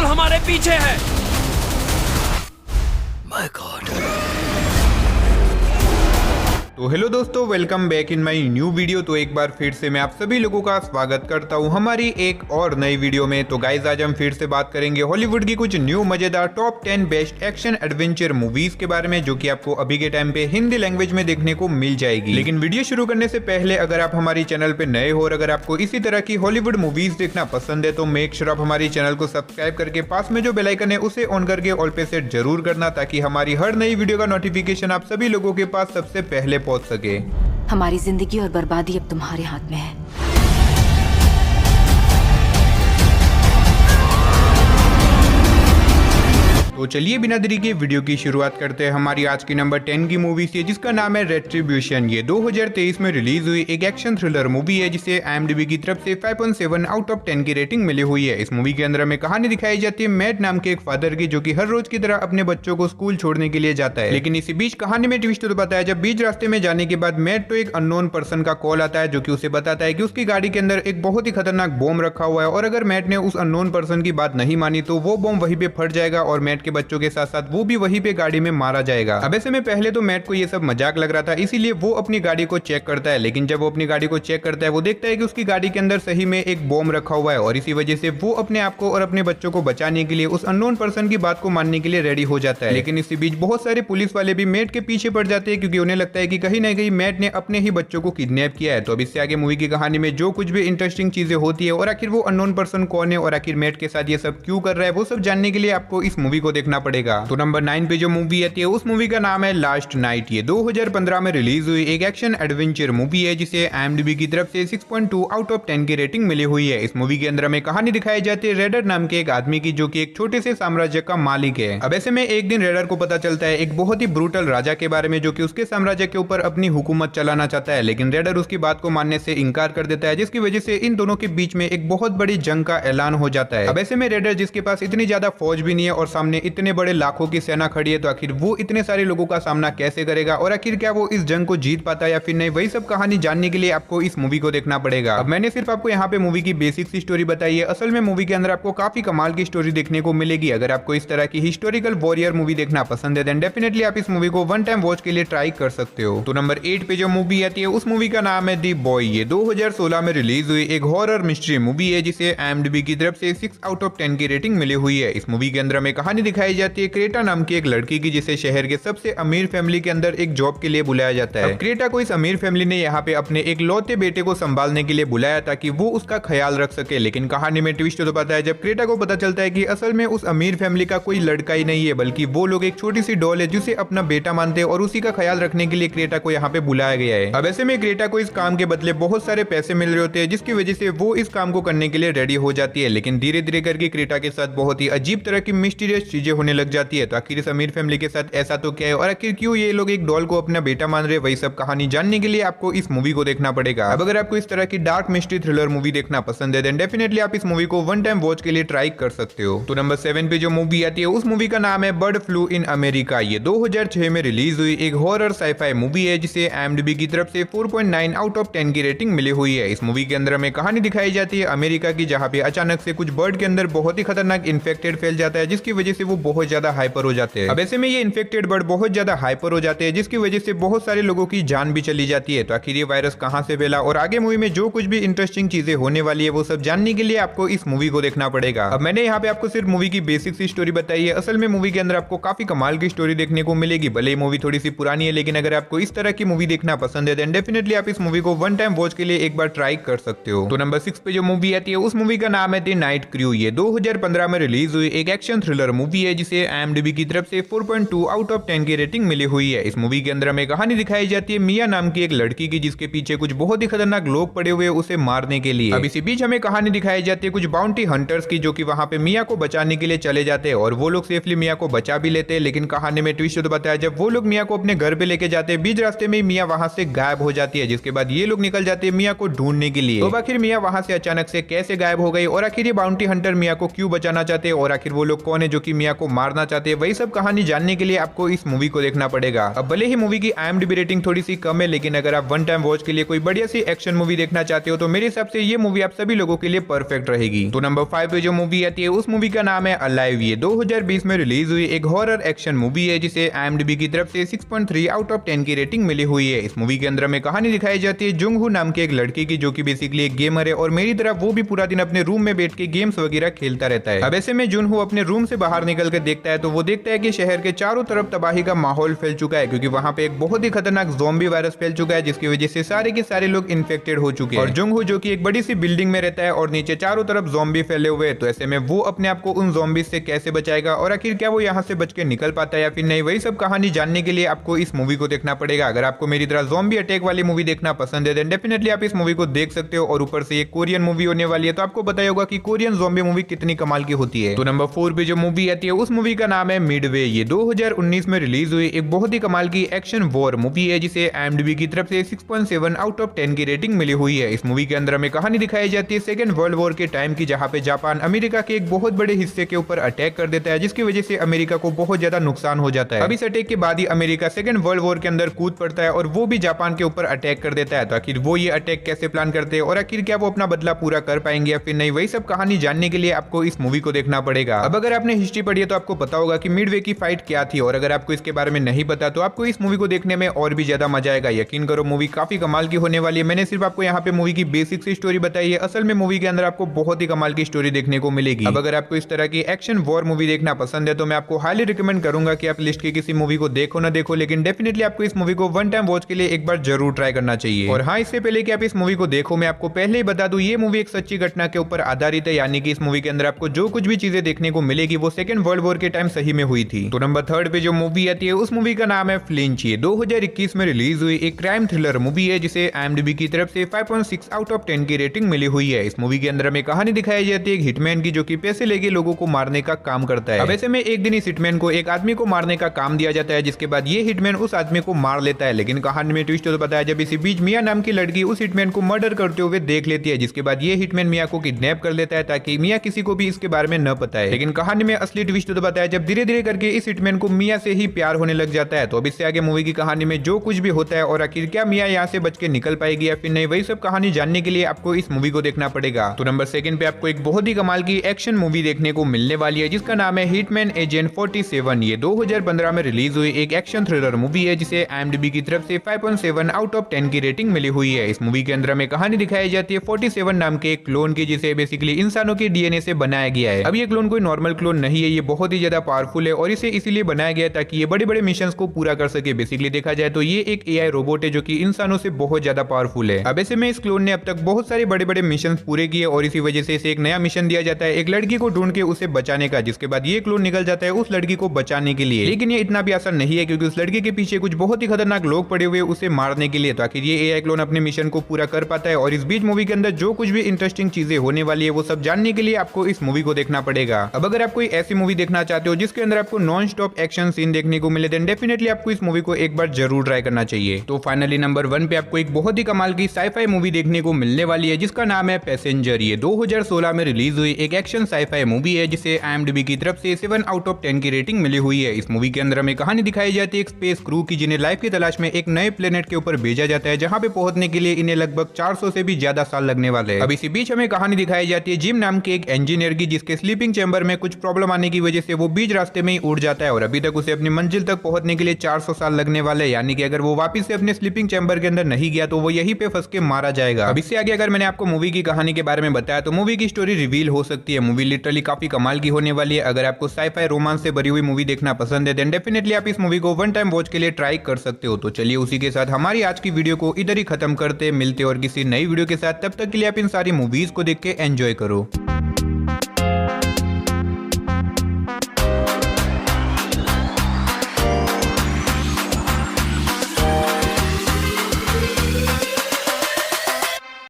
हमारे पीछे है। My God. तो हेलो दोस्तों, welcome back in my new video. तो एक बार फिर से मैं आप सभी लोगों का स्वागत करता हूं हमारी एक और नई वीडियो में। तो गाइज आज हम फिर से बात करेंगे हॉलीवुड की कुछ न्यू मजेदार top 10 best action adventure movies के बारे में, जो कि आपको अभी के टाइम पे हिंदी लैंग्वेज में देखने को मिल जाएगी। लेकिन वीडियो शुरू करने से पहले अगर आप हमारी चैनल पे नए हो और अगर आपको इसी तरह की हॉलीवुड मूवीज देखना पसंद है तो मेक श्योर आप हमारी चैनल को सब्सक्राइब करके पास में जो बेल आइकन है उसे ऑन करके ऑल पे सेट जरूर करना, ताकि हमारी हर नई वीडियो का नोटिफिकेशन आप सभी लोगों के पास सबसे पहले पहुंच सके। हमारी जिंदगी और बर्बादी अब तुम्हारे हाथ में है। तो चलिए बिना देरी के वीडियो की शुरुआत करते हैं हमारी आज की नंबर 10 की मूवी से, जिसका नाम है रेट्रिब्यूशन। ये 2023 में रिलीज हुई एक एक्शन थ्रिलर मूवी है, जिसे IMDb की तरफ से 5.7 आउट ऑफ 10 की रेटिंग मिली हुई है। इस मूवी के अंदर हमें कहानी दिखाई जाती है मैट नाम के एक फादर की, जो कि हर रोज की तरह अपने बच्चों को स्कूल छोड़ने के लिए जाता है। लेकिन इसी बीच कहानी में ट्विस्ट तो बताया, जब बीच रास्ते में जाने के बाद मैट तो एक अननोन पर्सन का कॉल आता है, जो कि उसे बताता है कि उसकी गाड़ी के अंदर एक बहुत ही खतरनाक बॉम्ब रखा हुआ है, और अगर मैट ने उस अननोन पर्सन की बात नहीं मानी तो वो बॉम्ब वहीं पे फट जाएगा और मैट के बच्चों के साथ साथ वो भी वहीं पे गाड़ी में मारा जाएगा। अब ऐसे में पहले तो मैट को ये सब मजाक लग रहा था, इसीलिए वो अपनी गाड़ी को चेक करता है। लेकिन जब वो अपनी गाड़ी को चेक करता है वो देखता है कि उसकी गाड़ी के अंदर सही में एक बॉम्ब रखा हुआ है, और इसी वजह से वो अपने आप को और अपने बच्चों को बचाने के लिए उस अननोन पर्सन की बात को मानने के लिए रेडी हो जाता है। लेकिन इसी बीच बहुत सारे पुलिस वाले भी मैट के पीछे पड़ जाते हैं, क्योंकि उन्हें लगता है कि कहीं ना कहीं मैट ने अपने ही बच्चों को किडनैप किया है। तो अब इससे आगे मूवी की कहानी में जो कुछ भी इंटरेस्टिंग चीजें होती है और आखिर वो अननोन पर्सन कौन है और आखिर मैट के साथ ये सब क्यों कर रहा है, वो सब जानने के लिए आपको इस मूवी को देखना पड़ेगा। तो नंबर 9 पे जो मूवी आती है उस मूवी का नाम है लास्ट नाइट। ये 2015 में रिलीज हुई एक एक्शन एडवेंचर मूवी है, जिसे IMDb की तरफ से 6.2 आउट ऑफ 10 की रेटिंग मिली हुई है। इस मूवी के अंदर हमें कहानी दिखाई जाती है रेडर नाम के एक आदमी की, जो कि एक छोटे से साम्राज्य का मालिक है। अब ऐसे में एक दिन रेडर को पता चलता है एक बहुत ही ब्रूटल राजा के बारे में, जो कि उसके साम्राज्य के ऊपर अपनी हुकूमत चलाना चाहता है। लेकिन रेडर उसकी बात को मानने से इनकार कर देता है, जिसकी वजह से इन दोनों के बीच में एक बहुत बड़ी जंग का ऐलान हो जाता है। अब ऐसे में रेडर, जिसके पास इतनी ज्यादा फौज भी नहीं है और सामने इतने बड़े लाखों की सेना खड़ी है, तो आखिर वो इतने सारे लोगों का सामना कैसे करेगा और आखिर क्या वो इस जंग को जीत पाता है या फिर नहीं, वही सब कहानी जानने के लिए आपको इस मूवी को देखना पड़ेगा। अब मैंने सिर्फ आपको यहाँ पे मूवी की बेसिक सी स्टोरी बताई है, असल में मूवी के अंदर आपको काफी कमाल की स्टोरी देखने को मिलेगी। अगर आपको इस तरह की हिस्टोरिकल वॉरियर मूवी देखना पसंद है देन डेफिनेटली आप इस मूवी को वन टाइम वॉच के लिए ट्राई कर सकते हो। तो नंबर 8 पे जो मूवी आती है उस मूवी का नाम है दी बॉय। ये 2016 में रिलीज हुई एक हॉरर मिस्ट्री मूवी है, जिसे IMDb की तरफ से 6 आउट ऑफ 10 की रेटिंग मिली हुई है। इस मूवी के अंदर हमें कहानी दिखाई जाती है क्रेटा नाम की एक लड़की की, जिसे शहर के सबसे अमीर फैमिली के अंदर एक जॉब के लिए बुलाया जाता है। क्रेटा को इस अमीर फैमिली ने यहाँ पे अपने एक लौते बेटे को संभालने के लिए बुलाया ताकि वो उसका ख्याल रख सके। लेकिन कहानी में ट्विस्ट तो पता है, जब क्रेटा को पता चलता है कि असल में उस अमीर फैमिली का कोई लड़का ही नहीं है, बल्कि वो लोग एक छोटी सी डॉल है जिसे अपना बेटा मानते हैं और उसी का ख्याल रखने के लिए क्रेटा को यहाँ पे बुलाया गया है। अब ऐसे में क्रेटा को इस काम के बदले बहुत सारे पैसे मिल रहे होते हैं, जिसकी वजह से वो इस काम को करने के लिए रेडी हो जाती है। लेकिन धीरे धीरे करके क्रेटा के साथ बहुत ही अजीब तरह की मिस्टीरियस चीजें होने लग जाती है। तो आखिर इस अमीर फैमिली के साथ ऐसा तो क्या है और आखिर क्यों ये लोग एक डॉल को अपना बेटा मान रहे, वही सब कहानी जानने के लिए आपको इस मूवी को देखना पड़ेगा। अब अगर आपको इस तरह की डार्क मिस्ट्री थ्रिलर मूवी देखना पसंद है देन डेफिनेटली आप इस मूवी को वन टाइम वॉच के लिए ट्राई कर सकते हो। तो नंबर 7 पे जो मूवी आती है उस मूवी का नाम है बर्ड फ्लू इन अमेरिका। ये 2006 में रिलीज हुई एक हॉरर साइफाई मूवी है, जिसे IMDb की तरफ से 4.9 आउट ऑफ 10 की रेटिंग मिली हुई है। इस मूवी के अंदर हमें कहानी दिखाई जाती है अमेरिका की, जहाँ पे अचानक से कुछ बर्ड के अंदर बहुत ही खतरनाक इन्फेक्टेड फैल जाता है, जिसकी वजह से वो बहुत ज्यादा हाइपर हो जाते हैं। अब ऐसे में ये इन्फेक्टेड बर्ड बहुत ज्यादा हाइपर हो जाते हैं, जिसकी वजह से बहुत सारे लोगों की जान भी चली जाती है। तो आखिर ये वायरस कहां से फैला और आगे मूवी में जो कुछ भी इंटरेस्टिंग चीजें होने वाली है वो सब जानने के लिए आपको इस मूवी को देखना पड़ेगा। अब मैंने यहाँ पे आपको सिर्फ मूवी की बेसिक सी स्टोरी बताई है, असल में मूवी के अंदर आपको काफी कमाल की स्टोरी देखने को मिलेगी। भले ही मूवी थोड़ी सी पुरानी है, लेकिन अगर आपको इस तरह की मूवी देखना पसंद है देन डेफिनेटली आप इस मूवी को वन टाइम वॉच के लिए एक बार ट्राई कर सकते हो। तो नंबर 6 पे जो मूवी आती है उस मूवी का नाम है द नाइट क्रू। ये 2015 में रिलीज हुई एक एक्शन थ्रिलर मूवी है, जिसे IMDb की तरफ से 4.2 आउट ऑफ 10 की रेटिंग मिली हुई है। इस मूवी के अंदर हमें कहानी दिखाई जाती है मिया नाम की एक लड़की की, जिसके पीछे कुछ बहुत ही खतरनाक लोग पड़े हुए उसे मारने के लिए। अब इसी बीच हमें कहानी दिखाई जाती है कुछ बाउंटी हंटर्स की, जो कि वहां पे मिया को बचाने के लिए चले जाते हैं और वो लोग सेफली मिया को बचा भी लेते हैं। लेकिन कहानी में ट्विस्ट तो बताया, जब वो लोग मिया को अपने घर पे लेके जाते हैं बीच रास्ते में मिया वहां से गायब हो जाती है, जिसके बाद ये लोग निकल जाते हैं मिया को ढूंढने के लिए। तो आखिर मिया वहां से अचानक से कैसे गायब हो गई और आखिर ये बाउंटी हंटर मिया को क्यों बचाना चाहते हैं और आखिर वो लोग कौन है जो कि मिया को को मारना चाहते हैं, वही सब कहानी जानने के लिए आपको इस मूवी को देखना पड़ेगा। अब भले ही मूवी की IMDb रेटिंग थोड़ी सी कम है, लेकिन अगर आप वन टाइम वॉच के लिए कोई बढ़िया सी एक्शन मूवी देखना चाहते हो तो मेरे हिसाब से ये मूवी आप सभी लोगों के लिए परफेक्ट रहेगी। तो नंबर 5 पे जो मूवी आती है उस मूवी का नाम है अलाइव। ये 2020 में रिलीज हुई एक हॉरर एक्शन मूवी है जिसे IMDb की तरफ से 6.3 आउट ऑफ 10 की रेटिंग मिली हुई है। इस मूवी के अंदर में कहानी दिखाई जाती है जुंगहू नाम के एक लड़के की, जो कि बेसिकली एक गेमर है और मेरी तरह वो भी पूरा दिन अपने रूम में बैठ के गेम्स वगैरह खेलता रहता है। अब ऐसे में जुनहू अपने रूम से बाहर निकल कर देखता है तो वो देखता है कि शहर के चारों तरफ तबाही का माहौल फैल चुका है, क्योंकि वहां पे एक बहुत ही खतरनाक ज़ॉम्बी वायरस फैल चुका है, जिसकी वजह से सारे के सारे लोग इन्फेक्टेड हो चुके हैं। और जुंगहू जो कि एक बड़ी सी बिल्डिंग में रहता है और नीचे चारों तरफ ज़ॉम्बी फैले हुए हैं, तो ऐसे में वो अपने आप को उन ज़ॉम्बी से कैसे बचाएगा और आखिर क्या वो यहाँ से बच के निकल पाता है या फिर नहीं, वही सब कहानी जानने के लिए आपको इस मूवी को देखना पड़ेगा। अगर आपको मेरी तरह ज़ॉम्बी अटैक वाली मूवी देखना पसंद है देन डेफिनेटली आप इस मूवी को देख सकते हो। और ऊपर से ये कोरियन मूवी होने वाली है तो आपको पता होगा कि कोरियन ज़ॉम्बी मूवी कितनी कमाल की होती है। तो नंबर 4 पे जो मूवी आती है उस मूवी का नाम है मिडवे। ये 2019 में रिलीज हुई एक बहुत ही कमाल की एक्शन वॉर मूवी है जिसे IMDb की तरफ से 6.7 आउट ऑफ 10 की रेटिंग मिली हुई है। इस मूवी के अंदर में कहानी दिखाई जाती है सेकेंड वर्ल्ड वॉर के टाइम की, जहां पे जापान अमेरिका के एक बहुत बड़े हिस्से के ऊपर अटैक कर देता है, जिसकी वजह से अमेरिका को बहुत ज्यादा नुकसान हो जाता है। अब इस अटैक के बाद ही अमेरिका सेकेंड वर्ल्ड वॉर के अंदर कूद पड़ता है और वो भी जापान के ऊपर अटैक कर देता है। तो आखिर वो ये अटैक कैसे प्लान करते हैं और आखिर क्या वो अपना बदला पूरा कर पाएंगे या फिर नहीं, वही सब कहानी जानने के लिए आपको इस मूवी को देखना पड़ेगा। अब अगर आपने हिस्ट्री पढ़ी है तो आपको पता होगा कि मिडवे की फाइट क्या थी, और अगर आपको इसके बारे में नहीं पता तो आपको इस मूवी को देखने में और भी ज्यादा मजा आएगा। यकीन करो मूवी काफी कमाल की होने वाली है। मैंने सिर्फ आपको यहाँ पे मूवी की बेसिक सी स्टोरी बताई है, असल में मूवी के अंदर आपको बहुत ही कमाल की स्टोरी देखने को मिलेगी। अब अगर आपको इस तरह की एक्शन वॉर मूवी देखना पसंद है तो मैं आपको हाईली रिकमेंड करूंगा कि आप लिस्ट की किसी मूवी को देखो ना देखो, लेकिन डेफिनेटली आपको इस मूवी को वन टाइम वॉच के लिए एक बार जरूर ट्राई करना चाहिए। और हाँ, इससे पहले कि आप इस मूवी को देखो मैं आपको पहले ही बता दूं ये मूवी एक सच्ची घटना के ऊपर आधारित है, यानी कि इस मूवी के अंदर आपको जो कुछ भी चीजें देखने को मिलेगी वो सेकंड वर्ल्ड वॉर के टाइम सही में हुई थी। तो नंबर 3 पे जो मूवी आती है उस मूवी का नाम है फ्लिंच। ये 2021 में रिलीज हुई एक क्राइम थ्रिलर मूवी है जिसे IMDb की तरफ से 5.6 आउट ऑफ 10 की रेटिंग मिली हुई है। इस मूवी के अंदर में कहानी दिखाई जाती है एक हिटमैन की, जो कि पैसे लेके लोगों को मारने का काम करता है। अब ऐसे में एक दिन इस हिटमैन को एक आदमी को मारने का काम दिया जाता है, जिसके बाद ये हिटमैन उस आदमी को मार लेता है। लेकिन कहानी में ट्विस्ट तो बताया जब इसी बीच मिया नाम की लड़की उस हिटमैन को मर्डर करते हुए देख लेती है, जिसके बाद ये हिटमैन मिया को किडनैप कर लेता है ताकि मिया किसी को भी इसके बारे में न पता है। लेकिन कहानी में असली ट्विस्ट तो बताया जब धीरे धीरे करके इस हिटमैन को मिया से ही प्यार होने लग जाता है। तो अब इससे आगे मूवी की कहानी में जो कुछ भी होता है और आखिर क्या मिया यहाँ से बच के निकल पाएगी या फिर नहीं, वही सब कहानी जानने के लिए आपको इस मूवी को देखना पड़ेगा। तो नंबर 2 पे आपको एक बहुत ही कमाल की एक्शन मूवी देखने को मिलने वाली है जिसका नाम है हिटमैन एजेंट 47। ये 2015 में रिलीज हुई एक एक्शन थ्रिलर मूवी है जिसे IMDb की तरफ से 5.7 आउट ऑफ 10 की रेटिंग मिली हुई है। इस मूवी के अंदर में कहानी दिखाई जाती है 47 नाम के एक क्लोन की, जिसे बेसिकली इंसानों के DNA से बनाया गया है। अब ये क्लोन कोई नॉर्मल क्लोन नहीं है, ये बहुत ही ज्यादा पावरफुल है और इसे इसीलिए बनाया गया है ताकि ये बड़े बड़े मिशन को पूरा कर सके। बेसिकली देखा जाए तो ये एक AI रोबोट है जो कि इंसानों से बहुत ज्यादा पावरफुल है। अब ऐसे में इस क्लोन ने अब तक बहुत सारे बड़े बड़े मिशन पूरे किए और इसी वजह से इसे एक नया मिशन दिया जाता है एक लड़की को ढूंढ के उसे बचाने का, जिसके बाद ये क्लोन निकल जाता है उस लड़की को बचाने के लिए। लेकिन ये इतना भी आसान नहीं है क्योंकि उस लड़की के पीछे कुछ बहुत ही खतरनाक लोग पड़े हुए उसे मारने के लिए। तो आखिर ये AI क्लोन अपने मिशन को पूरा कर पाता है और इस बीच मूवी के अंदर जो कुछ भी इंटरेस्टिंग चीजें होने वाली है वो सब जानने के लिए आपको इस मूवी को देखना पड़ेगा। अब अगर आप कोई ऐसी मूवी देखना चाहते हो जिसके अंदर आपको नॉन स्टॉप एक्शन सीन देखने को मिले देन डेफिनेटली आपको इस मूवी को एक बार जरूर ट्राई करना चाहिए। तो फाइनली नंबर 1 पे आपको एक बहुत ही कमाल की साईफाई मूवी देखने को मिलने वाली है जिसका नाम है पैसेंजर। ये 2016 में रिलीज हुई एक एक्शन साईफाई मूवी है जिसे IMDb की तरफ से 7 आउट ऑफ 10 की रेटिंग मिली हुई है। इस मूवी के अंदर हमें कहानी दिखाई जाती है एक स्पेस क्रू की, जिन्हें लाइफ की तलाश में एक नए प्लेनेट के ऊपर भेजा जाता है जहां पे पहुंचने के लिए इन्हें लगभग 400 से भी ज्यादा साल लगने वाले हैं। अब इसी बीच हमें कहानी दिखाई जाती है जिम नाम के एक इंजीनियर की, जिसके स्लीपिंग चैम्बर में कुछ प्रॉब्लम आने की वजह से वो बीच रास्ते में ही उड़ जाता है और अभी तक उसे अपनी मंजिल तक पहुंचने के लिए 400 साल लगने वाले हैं। यानी कि अगर वो वापस से अपने स्लीपिंग चैम्बर के अंदर नहीं गया तो वो यहीं पे फंस के मारा जाएगा। अब इससे आगे अगर मैंने आपको मूवी की कहानी के बारे में बताया तो मूवी की स्टोरी रिवील हो सकती है। मूवी लिटरली काफी कमाल की होने वाली है। अगर आपको साईफाई रोमांस से भरी हुई मूवी देखना पसंद है देन डेफिनेटली आप इस मूवी को वन टाइम वॉच के लिए ट्राई कर सकते हो। तो चलिए उसी के साथ हमारी आज की वीडियो को इधर ही खत्म करते मिलते और किसी नई वीडियो के साथ। तब तक के लिए आप इन सारी मूवीज को देख के एंजॉय करो।